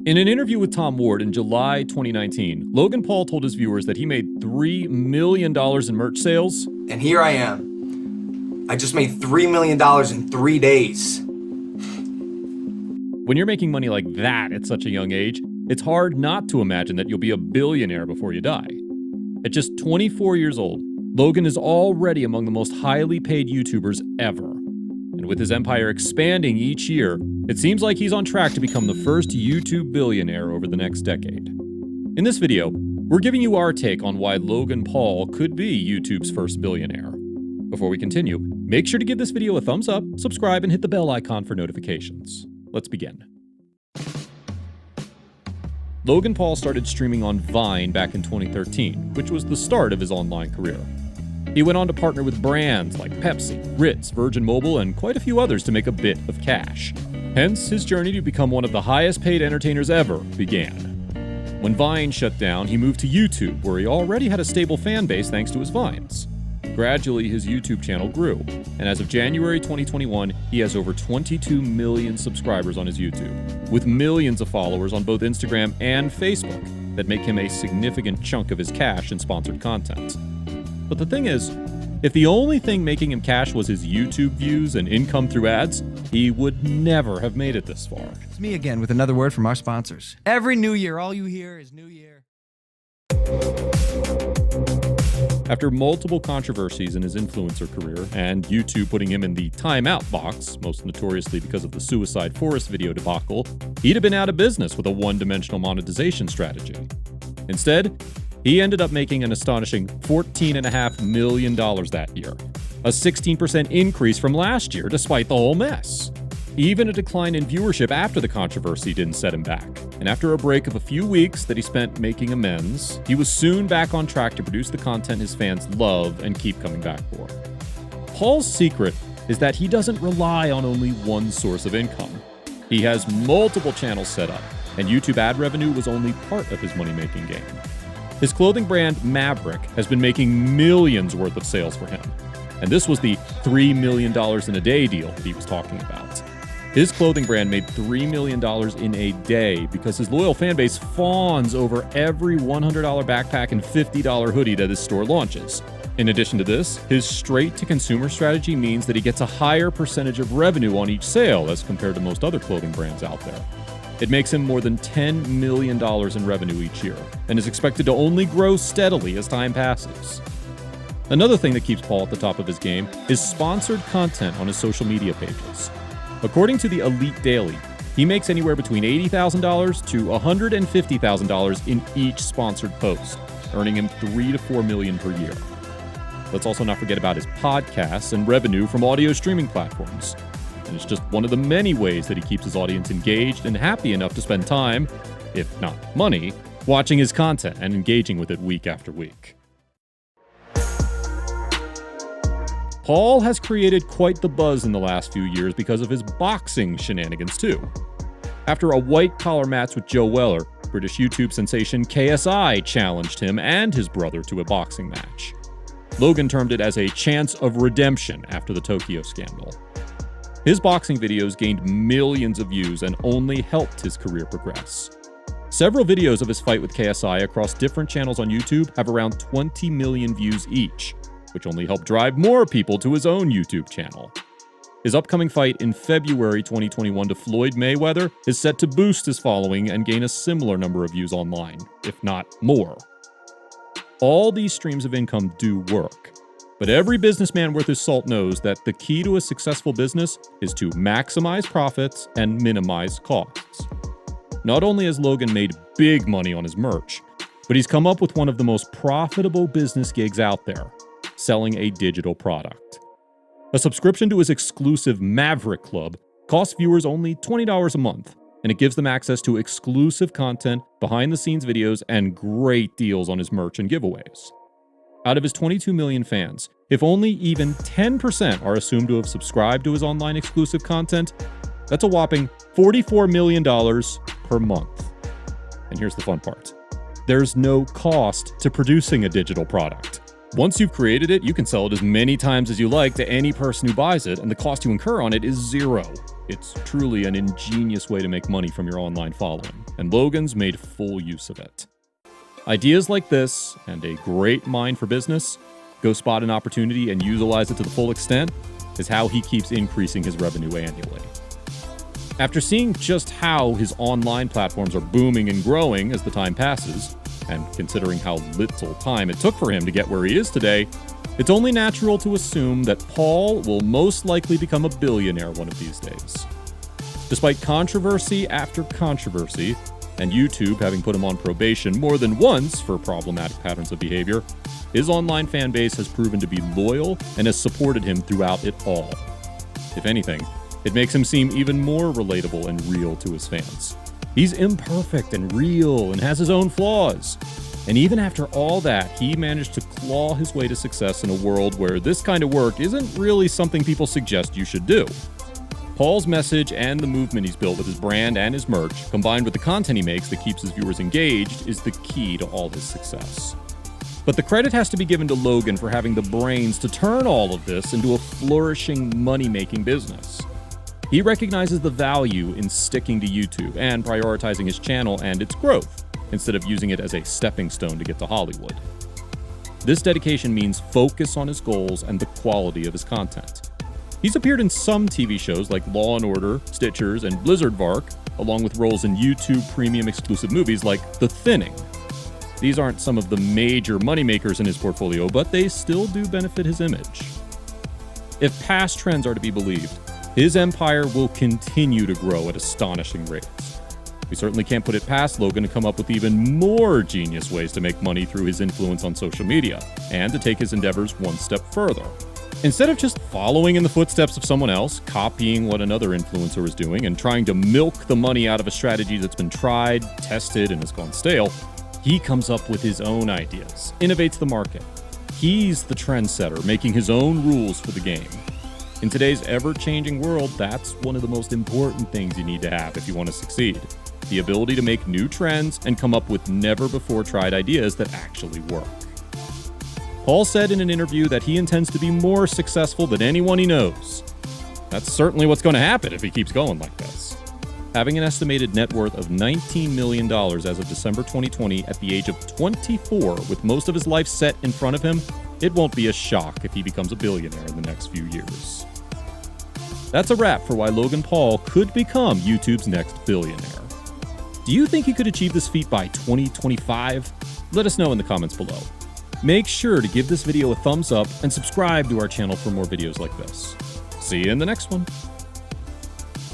In an interview with Tom Ward in July 2019, Logan Paul told his viewers that he made $3 million in merch sales. And here I am. I just made $3 million in 3 days. When you're making money like that at such a young age, it's hard not to imagine that you'll be a billionaire before you die. At just 24 years old, Logan is already among the most highly paid YouTubers ever. And with his empire expanding each year, it seems like he's on track to become the first YouTube billionaire over the next decade. In this video, we're giving you our take on why Logan Paul could be YouTube's first billionaire. Before we continue, make sure to give this video a thumbs up, subscribe, and hit the bell icon for notifications. Let's begin. Logan Paul started streaming on Vine back in 2013, which was the start of his online career. He went on to partner with brands like Pepsi, Ritz, Virgin Mobile, and quite a few others to make a bit of cash. Hence, his journey to become one of the highest paid entertainers ever began. When Vine shut down, he moved to YouTube, where he already had a stable fan base thanks to his Vines. Gradually, his YouTube channel grew, and as of January 2021, he has over 22 million subscribers on his YouTube, with millions of followers on both Instagram and Facebook that make him a significant chunk of his cash in sponsored content. But the thing is, if the only thing making him cash was his YouTube views and income through ads, he would never have made it this far. It's me again with another word from our sponsors. Every new year, all you hear is New Year. After multiple controversies in his influencer career, and YouTube putting him in the timeout box, most notoriously because of the Suicide Forest video debacle, he'd have been out of business with a one-dimensional monetization strategy. Instead, he ended up making an astonishing $14.5 million that year, a 16% increase from last year despite the whole mess. Even a decline in viewership after the controversy didn't set him back, and after a break of a few weeks that he spent making amends, he was soon back on track to produce the content his fans love and keep coming back for. Paul's secret is that he doesn't rely on only one source of income. He has multiple channels set up, and YouTube ad revenue was only part of his money-making game. His clothing brand, Maverick, has been making millions worth of sales for him. And this was the $3 million in a day deal that he was talking about. His clothing brand made $3 million in a day because his loyal fan base fawns over every $100 backpack and $50 hoodie that his store launches. In addition to this, his straight-to-consumer strategy means that he gets a higher percentage of revenue on each sale as compared to most other clothing brands out there. It makes him more than $10 million in revenue each year, and is expected to only grow steadily as time passes. Another thing that keeps Paul at the top of his game is sponsored content on his social media pages. According to the Elite Daily, he makes anywhere between $80,000 to $150,000 in each sponsored post, earning him $3 to $4 million per year. Let's also not forget about his podcasts and revenue from audio streaming platforms. And it's just one of the many ways that he keeps his audience engaged and happy enough to spend time, if not money, watching his content and engaging with it week after week. Paul has created quite the buzz in the last few years because of his boxing shenanigans too. After a white-collar match with Joe Weller, British YouTube sensation KSI challenged him and his brother to a boxing match. Logan termed it as a chance of redemption after the Tokyo scandal. His boxing videos gained millions of views and only helped his career progress. Several videos of his fight with KSI across different channels on YouTube have around 20 million views each, which only helped drive more people to his own YouTube channel. His upcoming fight in February 2021 to Floyd Mayweather is set to boost his following and gain a similar number of views online, if not more. All these streams of income do work. But every businessman worth his salt knows that the key to a successful business is to maximize profits and minimize costs. Not only has Logan made big money on his merch, but he's come up with one of the most profitable business gigs out there, selling a digital product. A subscription to his exclusive Maverick Club costs viewers only $20 a month, and it gives them access to exclusive content, behind-the-scenes videos, and great deals on his merch and giveaways. Out of his 22 million fans, if only even 10% are assumed to have subscribed to his online exclusive content, that's a whopping $44 million per month. And here's the fun part. There's no cost to producing a digital product. Once you've created it, you can sell it as many times as you like to any person who buys it, and the cost you incur on it is zero. It's truly an ingenious way to make money from your online following, and Logan's made full use of it. Ideas like this, and a great mind for business, go spot an opportunity and utilize it to the full extent, is how he keeps increasing his revenue annually. After seeing just how his online platforms are booming and growing as the time passes, and considering how little time it took for him to get where he is today, it's only natural to assume that Paul will most likely become a billionaire one of these days. Despite controversy after controversy, and YouTube having put him on probation more than once for problematic patterns of behavior, his online fan base has proven to be loyal and has supported him throughout it all. If anything, it makes him seem even more relatable and real to his fans. He's imperfect and real and has his own flaws. And even after all that, he managed to claw his way to success in a world where this kind of work isn't really something people suggest you should do. Paul's message and the movement he's built with his brand and his merch, combined with the content he makes that keeps his viewers engaged, is the key to all his success. But the credit has to be given to Logan for having the brains to turn all of this into a flourishing, money-making business. He recognizes the value in sticking to YouTube and prioritizing his channel and its growth, instead of using it as a stepping stone to get to Hollywood. This dedication means focus on his goals and the quality of his content. He's appeared in some TV shows like Law & Order, Stitchers, and Blizzard Vark, along with roles in YouTube premium exclusive movies like The Thinning. These aren't some of the major moneymakers in his portfolio, but they still do benefit his image. If past trends are to be believed, his empire will continue to grow at astonishing rates. We certainly can't put it past Logan to come up with even more genius ways to make money through his influence on social media, and to take his endeavors one step further. Instead of just following in the footsteps of someone else, copying what another influencer is doing, and trying to milk the money out of a strategy that's been tried, tested, and has gone stale, he comes up with his own ideas, innovates the market. He's the trendsetter, making his own rules for the game. In today's ever-changing world, that's one of the most important things you need to have if you want to succeed. The ability to make new trends and come up with never-before-tried ideas that actually work. Paul said in an interview that he intends to be more successful than anyone he knows. That's certainly what's going to happen if he keeps going like this. Having an estimated net worth of $19 million as of December 2020 at the age of 24, with most of his life set in front of him, it won't be a shock if he becomes a billionaire in the next few years. That's a wrap for why Logan Paul could become YouTube's next billionaire. Do you think he could achieve this feat by 2025? Let us know in the comments below. Make sure to give this video a thumbs up and subscribe to our channel for more videos like this. See you in the next one.